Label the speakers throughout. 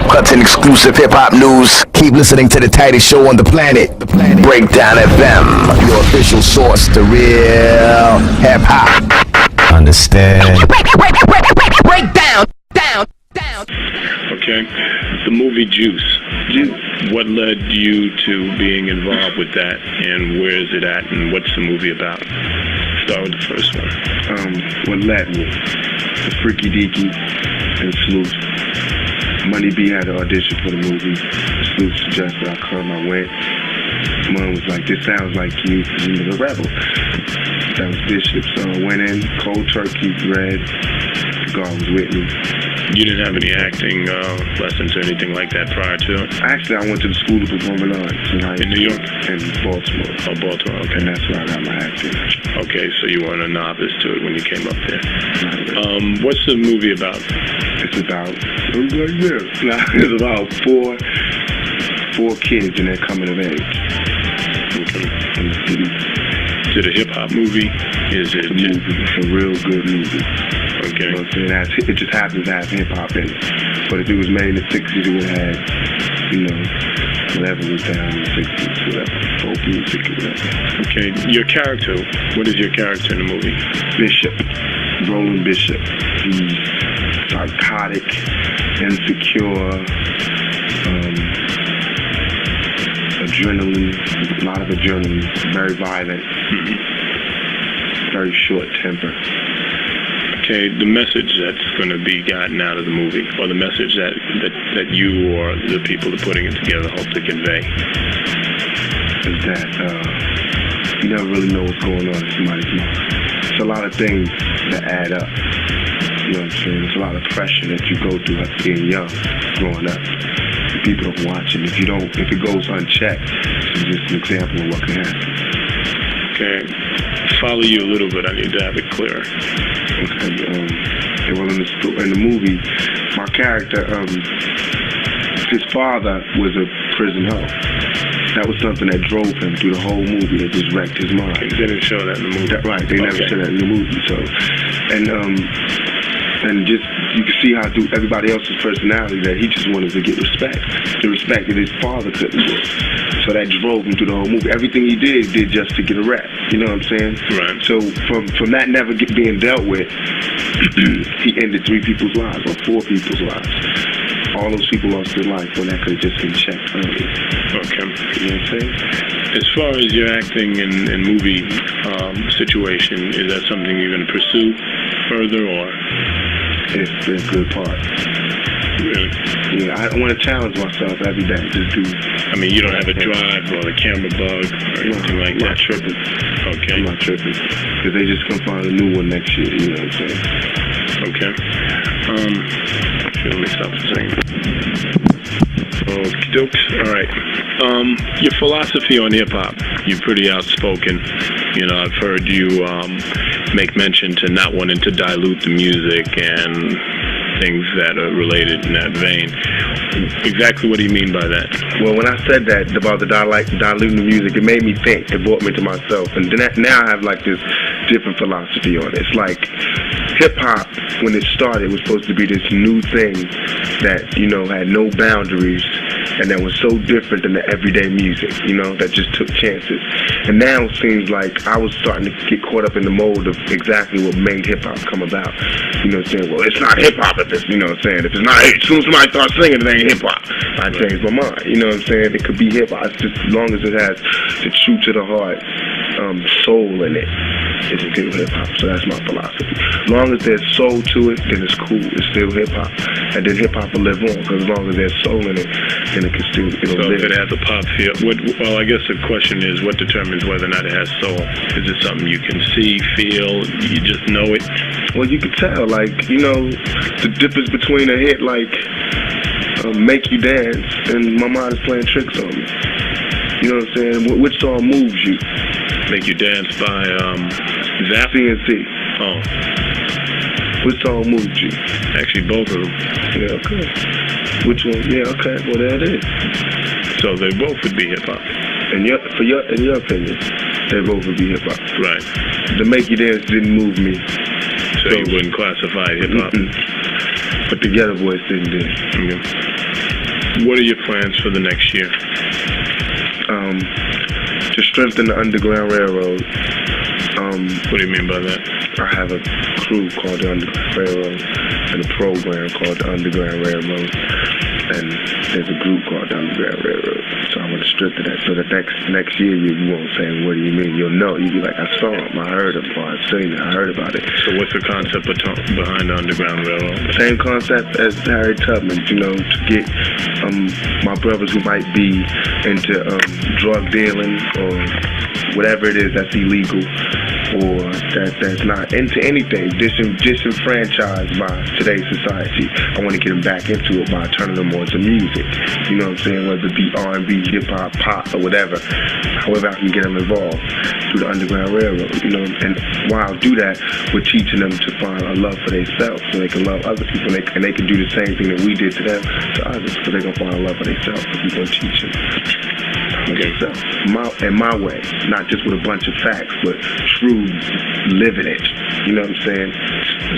Speaker 1: Rap cuts and exclusive hip-hop news. Keep listening to the tightest show on the planet. Breakdown FM, your official source to real hip-hop. Understand?
Speaker 2: Breakdown, down.
Speaker 3: Okay, the movie Juice. What led you to being involved with that, and where is it at, and what's the movie about? Start with the first one.
Speaker 4: What led me? The Freaky Deaky and Sleuth. Money B had an audition for the movie. Sleuth suggested I come, I went. Mom was like, this sounds like you the rebel. That was Bishop, so I went in, cold turkey, red. God was with me.
Speaker 3: You didn't have any acting lessons or anything like that prior to it?
Speaker 4: Actually, I went to the School of Performing Arts
Speaker 3: in New York?
Speaker 4: In Baltimore.
Speaker 3: Oh, Baltimore, okay.
Speaker 4: And that's where I got my acting.
Speaker 3: Okay, so you weren't a novice to it when you came up there. What's the movie about?
Speaker 4: It's about four kids and they're coming of age.
Speaker 3: Okay.
Speaker 4: In the city.
Speaker 3: Is it a hip-hop movie? Is it
Speaker 4: a movie? It's a real good movie.
Speaker 3: Okay.
Speaker 4: You know what I'm saying? It just happens to have hip-hop in it. But if it was made in the 60s, it would have, whatever was down in the 60s, whatever. Folk music or whatever.
Speaker 3: Okay. Your character, what is your character in the movie?
Speaker 4: Bishop. Roland Bishop. He's psychotic, insecure, adrenaline, a lot of adrenaline, very violent, very short temper.
Speaker 3: Okay, the message that's going to be gotten out of the movie, or the message that you or the people that are putting it together hope to convey,
Speaker 4: is that you never really know what's going on in somebody's mouth. It's a lot of things that add up. You know what I'm saying? It's a lot of pressure that you go through being young, growing up. People are watching. If it goes unchecked, it's just an example of what can happen.
Speaker 3: Okay. Follow you a little bit. I need to have it clearer.
Speaker 4: Okay. Well, in the movie, my character, his father was a prison hoe. That was something that drove him through the whole movie. That just wrecked his mind.
Speaker 3: They didn't show that in the movie.
Speaker 4: Right. They never showed that in the movie. So, and just you can see how through everybody else's personality that he just wanted to get respect, the respect that his father couldn't get. So that drove him through the whole movie. Everything he did just to get a rap. You know what I'm saying?
Speaker 3: Right.
Speaker 4: So from that never being dealt with, he ended 3 people's lives or 4 people's lives. All those people lost their life when that could have just been checked early.
Speaker 3: Okay.
Speaker 4: You know what I'm saying?
Speaker 3: As far as your acting and movie situation, is that something you're going to pursue further, or?
Speaker 4: It's a good part.
Speaker 3: Really?
Speaker 4: Yeah, I want to challenge myself every day. Just do.
Speaker 3: I mean, you don't have a drive or a camera bug or anything like that?
Speaker 4: I'm not tripping.
Speaker 3: Okay.
Speaker 4: I'm not tripping. Because they just gonna find a new one next year, you know what I'm saying?
Speaker 3: Okay. Let me stop for a second. Okie dokes. All right. Your philosophy on hip-hop, you're pretty outspoken. You know, I've heard you make mention to not wanting to dilute the music and things that are related in that vein. Exactly what do you mean by that?
Speaker 4: Well, when I said that about the diluting the music, it made me think. It brought me to myself. And then now I have like this different philosophy on it. It's like hip-hop, when it started, was supposed to be this new thing that, had no boundaries and that was so different than the everyday music, that just took chances. And now it seems like I was starting to get caught up in the mold of exactly what made hip-hop come about. Saying, well, it's not hip-hop if it's, saying, if it's not, as soon as somebody starts singing, it ain't hip-hop. I changed my mind, It could be hip-hop. It's just as long as it has the true to the heart soul in it, it's still hip-hop. So that's my philosophy. As long as there's soul to it, then it's cool. It's still hip-hop. And then hip-hop will live on, because as long as there's soul in it, then it can still live.
Speaker 3: So if it has a pop feel, well, I guess the question is, what determines whether or not it has soul? Is it something you can see, feel, you just know it?
Speaker 4: Well, you can tell, the difference between a hit like Make You Dance and My Mind Is Playing Tricks on Me. You know what I'm saying? Which song moves you?
Speaker 3: Make You Dance by Zap?
Speaker 4: CNC.
Speaker 3: Oh.
Speaker 4: Which song moved you?
Speaker 3: Actually, both of them.
Speaker 4: Yeah, okay. Which one? Yeah, okay. Well, there it is.
Speaker 3: So they both would be hip-hop.
Speaker 4: In your opinion, they both would be hip-hop.
Speaker 3: Right.
Speaker 4: The Make You Dance didn't move me.
Speaker 3: So you wouldn't classify it hip-hop?
Speaker 4: But the Ghetto Boys didn't do it.
Speaker 3: Okay. What are your plans for the next year?
Speaker 4: To strengthen the Underground Railroad.
Speaker 3: What do you mean by that?
Speaker 4: I have a crew called the Underground Railroad and a program called the Underground Railroad, and there's a group called the Underground Railroad. So I want to strengthen that so that next year you won't say, what do you mean? You'll know. You'll be like, I saw him, I heard him, or I've seen it, I heard about it.
Speaker 3: So what's the concept behind the Underground Railroad?
Speaker 4: Same concept as Harry Tubman, to get my brothers who might be into drug dealing or whatever it is that's illegal, or that's not into anything, disenfranchised by today's society. I want to get them back into it by turning them on to music. You know what I'm saying? Whether it be R&B, hip-hop, pop, or whatever. However I can get them involved through the Underground Railroad. And while I do that, we're teaching them to find a love for themselves so they can love other people, and they can do the same thing that we did to them to others, so they're going to find a love for themselves, because we're going to teach them. Okay, so in my way, not just with a bunch of facts, but true living it. You know what I'm saying?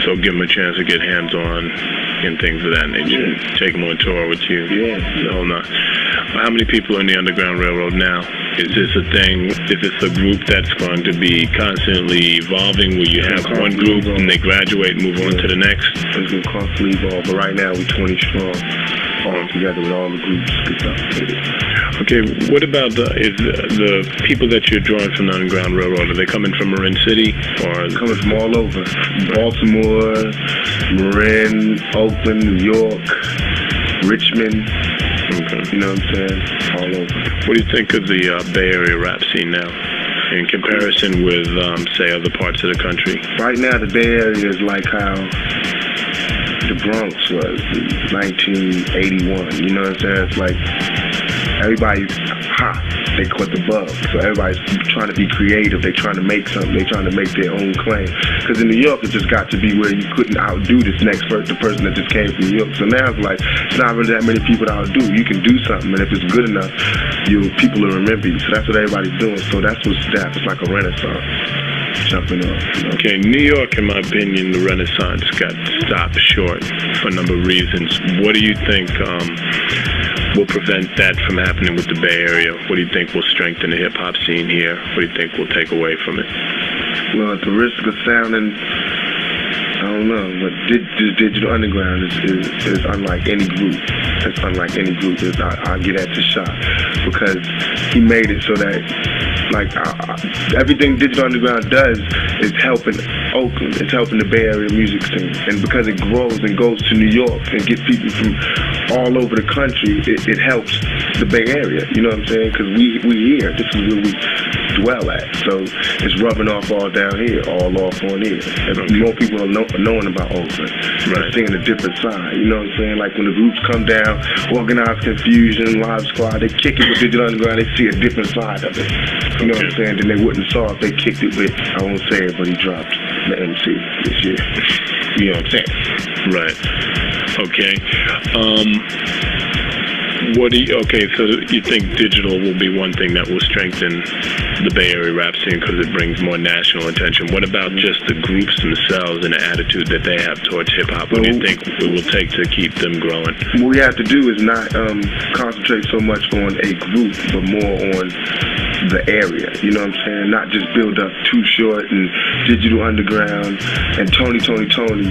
Speaker 3: So give them a chance to get hands-on and things of that nature.
Speaker 4: Yeah.
Speaker 3: Take them on tour with you.
Speaker 4: Yeah.
Speaker 3: How many people are in the Underground Railroad now? Is this a thing? Is this a group that's going to be constantly evolving, where you have one group and they graduate and move on to the next?
Speaker 4: It's going to constantly evolve, but right now we're 20 strong, all together with all the groups.
Speaker 3: Okay, what about the people that you're drawing from the Underground Railroad? Are they coming from Marin City, or
Speaker 4: coming from all over? Baltimore, Marin, Oakland, New York, Richmond.
Speaker 3: Okay.
Speaker 4: You know what I'm saying? All over.
Speaker 3: What do you think of the Bay Area rap scene now, in comparison with, say, other parts of the country?
Speaker 4: Right now, the Bay Area is like how the Bronx was in 1981. You know what I'm saying? It's like everybody's hot. They caught the bug. So everybody's trying to be creative. They're trying to make something. They're trying to make their own claim. Because in New York, it just got to be where you couldn't outdo the person that just came from New York. So now it's like, it's not really that many people to outdo. You can do something, and if it's good enough, people will remember you. So that's what everybody's doing. So that's what's that. It's like a renaissance. Jumping up.
Speaker 3: Okay, New York, in my opinion, the Renaissance got stopped short for a number of reasons. What do you think will prevent that from happening with the Bay Area? What do you think will strengthen the hip-hop scene here? What do you think will take away from it?
Speaker 4: Well, at the risk of sounding, I don't know, but Digital Underground is unlike any group. It's unlike any group. I get at the shot, because he made it so that, everything Digital Underground does is helping Oakland. It's helping the Bay Area music scene. And because it grows and goes to New York and gets people from all over the country, it helps the Bay Area. You know what I'm saying? Because we here. This is where we dwell at. So it's rubbing off all down here, all off on here. And more people are knowing about Oakland. Right. Seeing a different side. You know what I'm saying? Like when the groups come down, Organized Confusion, Live Squad, they kick it with Digital Underground, they see a different side of it. You know what I'm saying? Then they wouldn't saw if they kicked it with, I won't say it, but he dropped the MC this year. You know what I'm saying?
Speaker 3: Right. Okay. So you think digital will be one thing that will strengthen the Bay Area rap scene because it brings more national attention. What about just the groups themselves and the attitude that they have towards hip-hop? What do you think it will take to keep them growing?
Speaker 4: What we have to do is not concentrate so much on a group, but more on the area. You know what I'm saying? Not just build up Too Short and Digital Underground and Tony.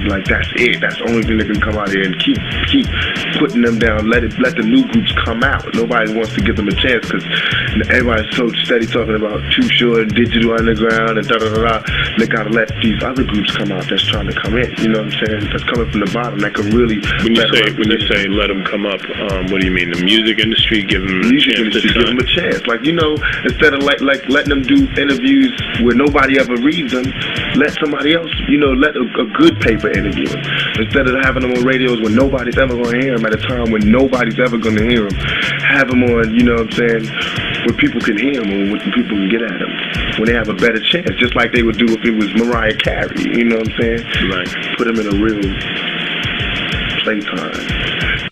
Speaker 4: Like, that's it. That's the only thing that can come out here, and keep putting them down. Let the new groups come out. Nobody wants to give them a chance because everybody's so steady talking about Too Short, Digital Underground, and da-da-da-da. They gotta let these other groups come out that's trying to come in. You know what I'm saying? That's coming from the bottom. That can really...
Speaker 3: When you say let them come up, what do you mean? The music industry? Give them
Speaker 4: a chance. Like, instead of letting them do interviews where nobody ever reads them, let somebody else, let a good paper interview them. Instead of having them on radios when nobody's ever going to hear them at a time when nobody's ever going to hear them, have them on, you know what I'm saying, where people can hear them and when people can get at them, when they have a better chance, just like they would do if it was Mariah Carey, you know what I'm saying?
Speaker 3: Right.
Speaker 4: Put them in a real playtime.